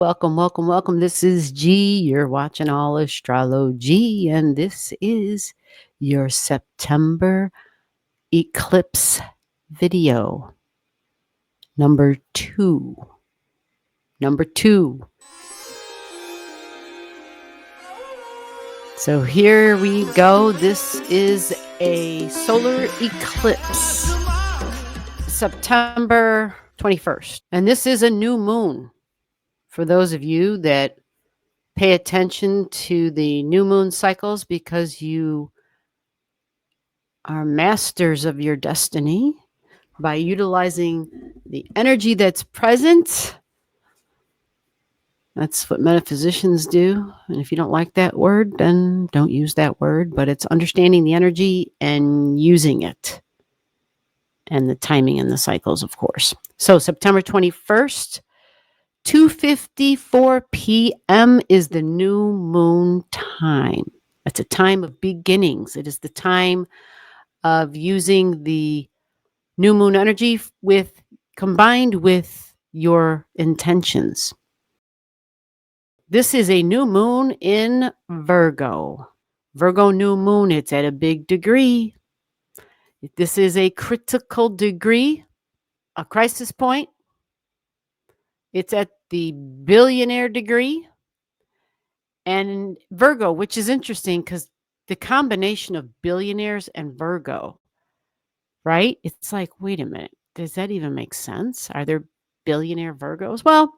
Welcome, welcome, welcome. This is G. You're watching Allastrology, and this is your September eclipse video. Number two. So here we go. This is a solar eclipse, September 21st. And this is a new moon. For those of you that pay attention to the new moon cycles because you are masters of your destiny by utilizing the energy that's present. That's what metaphysicians do. And if you don't like that word, then don't use that word. But it's understanding the energy and using it. And the timing and the cycles, of course. So September 21st, 2:54 p.m. is the new moon time. It's a time of beginnings. It is the time of using the new moon energy combined with your intentions. This is a new moon in Virgo. Virgo new moon, it's at a big degree. This is a critical degree, a crisis point. It's at the billionaire degree. And Virgo, which is interesting because the combination of billionaires and Virgo, right? It's like, wait a minute, does that even make sense? Are there billionaire Virgos? Well,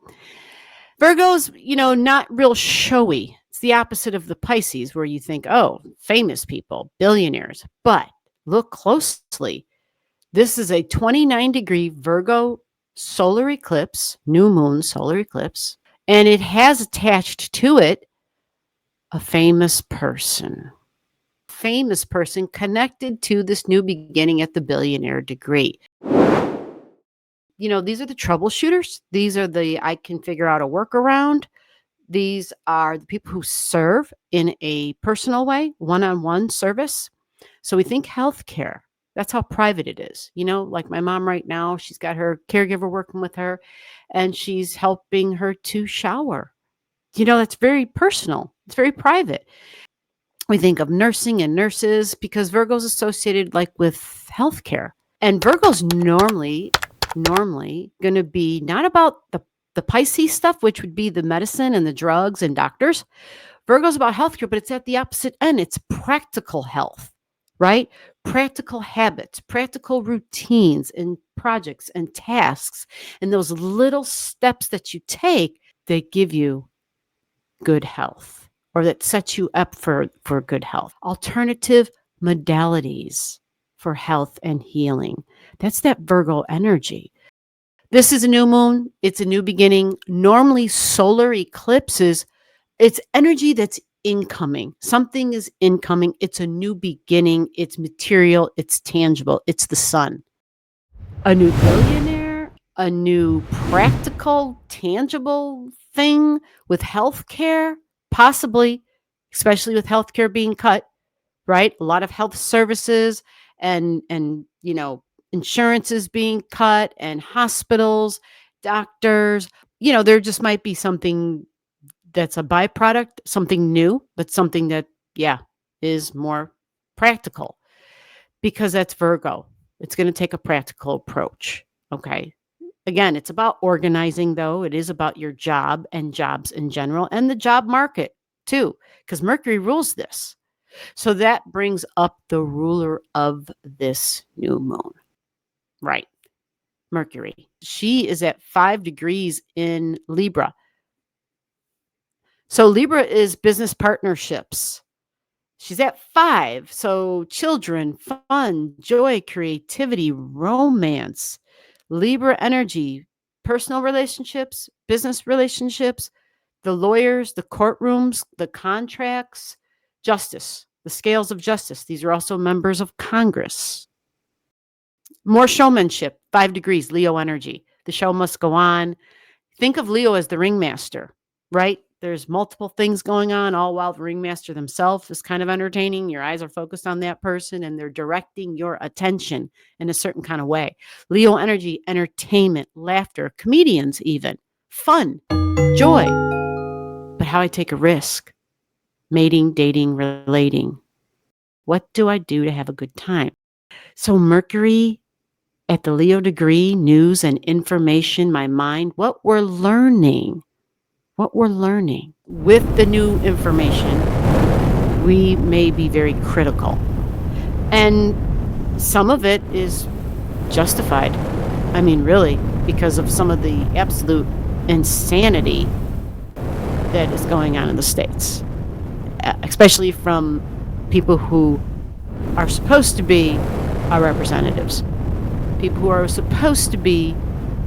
Virgos, not real showy. It's the opposite of the Pisces where you think, oh, famous people, billionaires. But look closely. This is a 29-degree Virgo solar eclipse, new moon solar eclipse, and it has attached to it a famous person connected to this new beginning at the billionaire degree. These are the troubleshooters. These are the I can figure out a workaround. These are the people who serve in a personal way, one-on-one service. So we think healthcare. That's how private it is. Like my mom right now, she's got her caregiver working with her, and she's helping her to shower. That's very personal. It's very private. We think of nursing and nurses because Virgo's associated with healthcare. And Virgo's normally going to be not about the Pisces stuff, which would be the medicine and the drugs and doctors. Virgo's about healthcare, but it's at the opposite end. It's practical health, right? Practical habits, practical routines and projects and tasks, and those little steps that you take that give you good health or that sets you up for good health. Alternative modalities for health and healing. That's that Virgo energy. This is a new moon. It's a new beginning. Normally, solar eclipses, it's energy that's incoming. Something is incoming. It's a new beginning. It's material. It's tangible. It's the sun. A new billionaire, a new practical, tangible thing with healthcare, possibly, especially with healthcare being cut, right? A lot of health services and insurance is being cut, and hospitals, doctors, there just might be something that's a byproduct, something new, but something that, is more practical because that's Virgo. It's going to take a practical approach. Okay. Again, it's about organizing, though. It is about your job and jobs in general and the job market, too, because Mercury rules this. So that brings up the ruler of this new moon. Right. Mercury. She is at 5 degrees in Libra. So Libra is business partnerships. She's at 5. So children, fun, joy, creativity, romance, Libra energy, personal relationships, business relationships, the lawyers, the courtrooms, the contracts, justice, the scales of justice. These are also members of Congress. More showmanship, 5 degrees, Leo energy. The show must go on. Think of Leo as the ringmaster, right? There's multiple things going on, all while the ringmaster themselves is kind of entertaining. Your eyes are focused on that person, and they're directing your attention in a certain kind of way. Leo energy, entertainment, laughter, comedians even, fun, joy. But how I take a risk, mating, dating, relating. What do I do to have a good time? So Mercury at the Leo degree, news and information, my mind, what we're learning with the new information, we may be very critical. And some of it is justified. I mean, really, because of some of the absolute insanity that is going on in the States, especially from people who are supposed to be our representatives, people who are supposed to be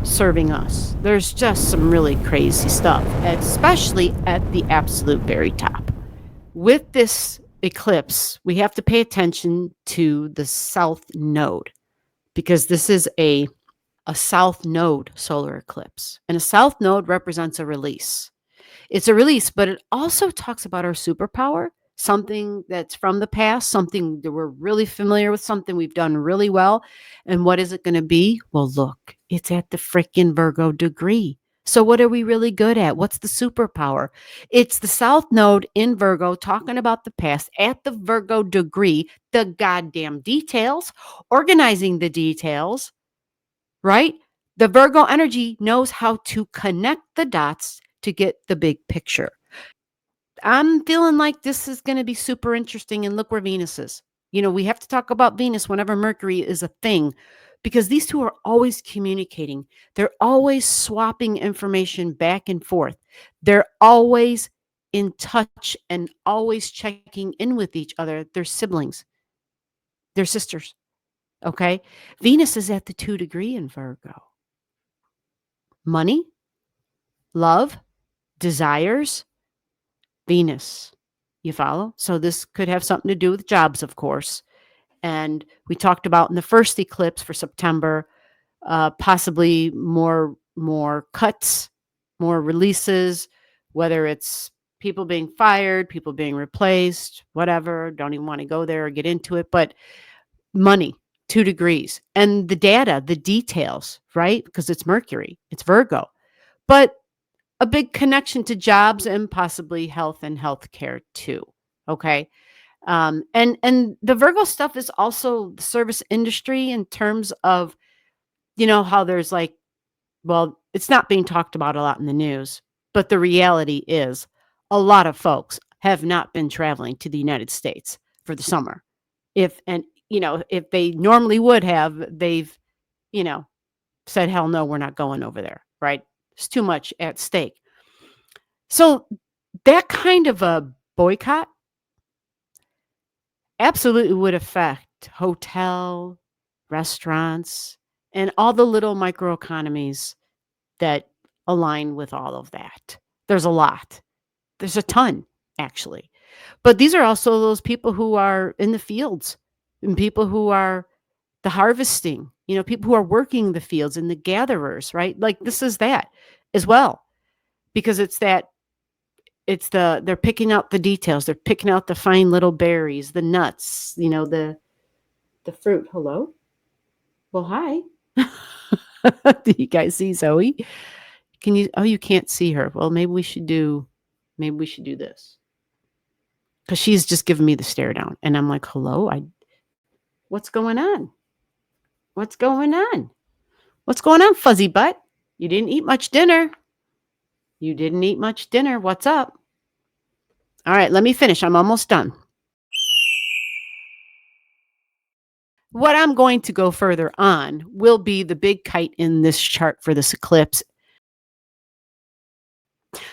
serving us. There's just some really crazy stuff, especially at the absolute very top. With this eclipse, we have to pay attention to the south node because this is a south node solar eclipse. And a south node represents a release. It's a release, but it also talks about our superpower, something that's from the past, something that we're really familiar with, something we've done really well. And what is it going to be? Well, look, it's at the freaking Virgo degree. So what are we really good at? What's the superpower? It's the south node in Virgo talking about the past at the Virgo degree, the goddamn details, organizing the details, right? The Virgo energy knows how to connect the dots to get the big picture. I'm feeling like this is going to be super interesting. And look where Venus is. You know, we have to talk about Venus whenever Mercury is a thing because these two are always communicating. They're always swapping information back and forth. They're always in touch and always checking in with each other. They're siblings, they're sisters. Okay. Venus is at the 2 degree in Virgo. Money, love, desires, Venus. You follow? So this could have something to do with jobs, of course. And we talked about in the first eclipse for September, possibly more cuts, more releases, whether it's people being fired, people being replaced, whatever. Don't even want to go there or get into it. But money, 2 degrees, and the data, the details, right? Because it's Mercury, it's Virgo. But a big connection to jobs and possibly health and healthcare too. Okay. And the Virgo stuff is also the service industry in terms of, you know, how there's like, well, it's not being talked about a lot in the news, but the reality is a lot of folks have not been traveling to the United States for the summer. If they normally would have, they've, you know, said, hell no, we're not going over there, right? It's too much at stake. So that kind of a boycott absolutely would affect hotel, restaurants, and all the little microeconomies that align with all of that. There's a lot. There's a ton, actually. But these are also those people who are in the fields and people who are the harvesting, you know, people who are working the fields and the gatherers, right? Like this is that as well, because they're picking out the details. They're picking out the fine little berries, the nuts, you know, the fruit. Hello? Well, hi. Do you guys see Zoe? Can you you can't see her. Well, maybe we should do this. Cuz she's just giving me the stare down and I'm like, "Hello? What's going on? What's going on? What's going on, fuzzy butt? You didn't eat much dinner. You didn't eat much dinner. What's up?" All right, let me finish. I'm almost done. What I'm going to go further on will be the big kite in this chart for this eclipse.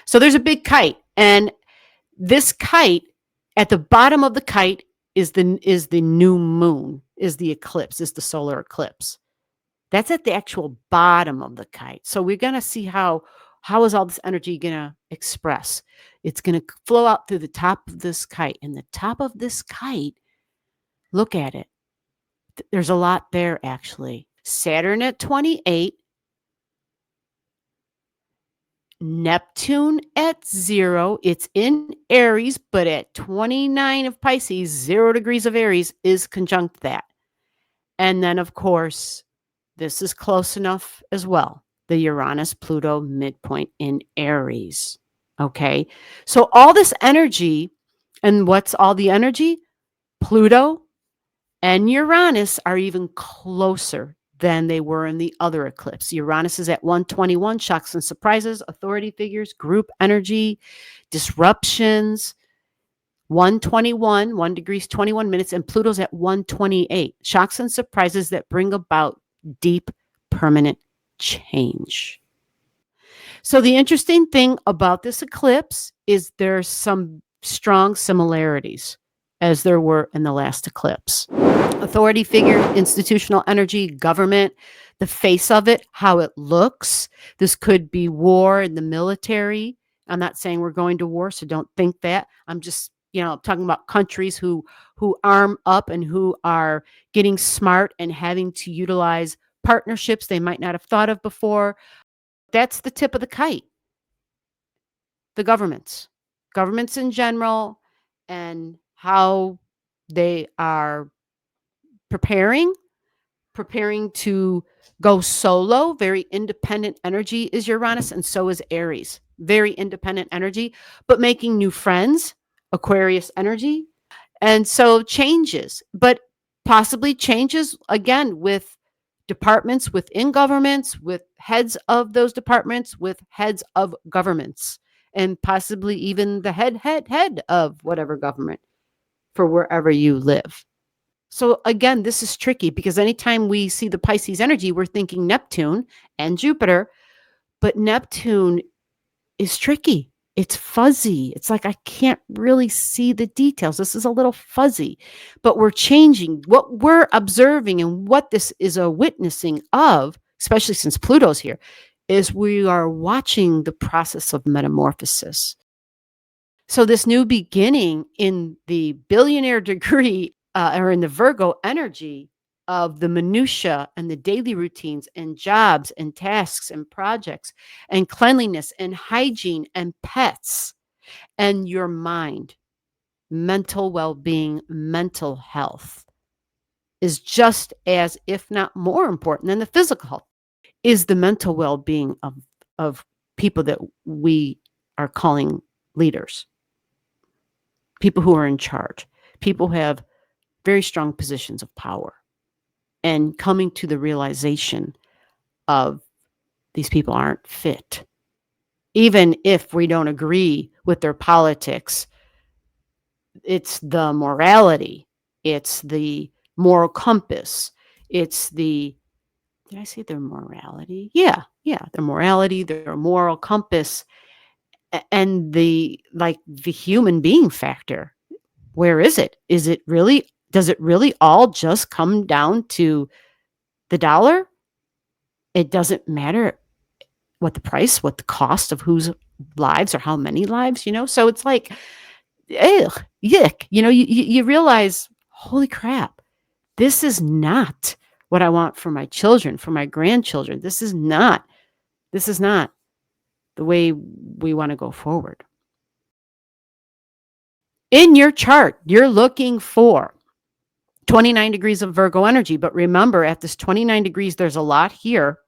So there's a big kite, and this kite, at the bottom of the kite is the new moon, is the eclipse, is the solar eclipse. That's at the actual bottom of the kite. So we're going to see how is all this energy going to express. It's going to flow out through the top of this kite, and the top of this kite, look at it. There's a lot there, actually. Saturn at 28, Neptune at 0. It's in Aries, but at 29 of Pisces, 0 degrees of Aries is conjunct that. And then, of course, this is close enough as well. the Uranus-Pluto midpoint in Aries. Okay, so all this energy, and what's all the energy? Pluto and Uranus are even closer than they were in the other eclipse. Uranus is at 121, shocks and surprises, authority figures, group energy, disruptions. 121, 1 degrees, 21 minutes, and Pluto's at 128. Shocks and surprises that bring about deep, permanent change. So the interesting thing about this eclipse is there's some strong similarities as there were in the last eclipse. Authority figure, institutional energy, government, the face of it, how it looks. This could be war in the military. I'm not saying we're going to war, so don't think that. I'm just, talking about countries who arm up and who are getting smart and having to utilize partnerships they might not have thought of before. That's the tip of the kite. The governments in general, and how they are preparing to go solo. Very independent energy is Uranus, and so is Aries. Very independent energy, but making new friends, Aquarius energy. And so changes, but possibly changes again with departments within governments, with heads of those departments, with heads of governments, and possibly even the head of whatever government for wherever you live. So again, this is tricky because anytime we see the Pisces energy, we're thinking Neptune and Jupiter, but Neptune is tricky. It's fuzzy. It's like I can't really see the details. This is a little fuzzy, but we're changing what we're observing, and what this is a witnessing of, especially since Pluto's here, is we are watching the process of metamorphosis. So this new beginning in the billionaire degree or in the Virgo energy of the minutia and the daily routines and jobs and tasks and projects and cleanliness and hygiene and pets and your mind, mental well-being, mental health is just as, if not more important than the physical health, is the mental well-being of people that we are calling leaders, people who are in charge, people who have very strong positions of power, and coming to the realization of these people aren't fit. Even if we don't agree with their politics, it's the morality, it's the moral compass, it's the, did I say their morality? Yeah, their morality, their moral compass, and the human being factor. Where is it? Does it really all just come down to the dollar? It doesn't matter what the price, what the cost of whose lives or how many lives, So it's like, ugh, yuck. You realize, holy crap, this is not what I want for my children, for my grandchildren. This is not the way we want to go forward. In your chart, you're looking for 29 degrees of Virgo energy. But remember, at this 29 degrees, there's a lot here.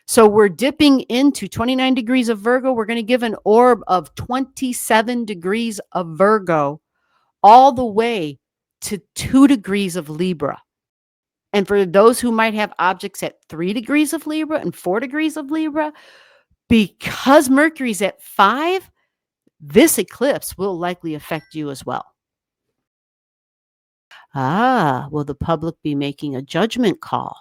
So we're dipping into 29 degrees of Virgo. We're going to give an orb of 27 degrees of Virgo all the way to 2 degrees of Libra. And for those who might have objects at 3 degrees of Libra and 4 degrees of Libra, because Mercury's at 5, this eclipse will likely affect you as well. Will the public be making a judgment call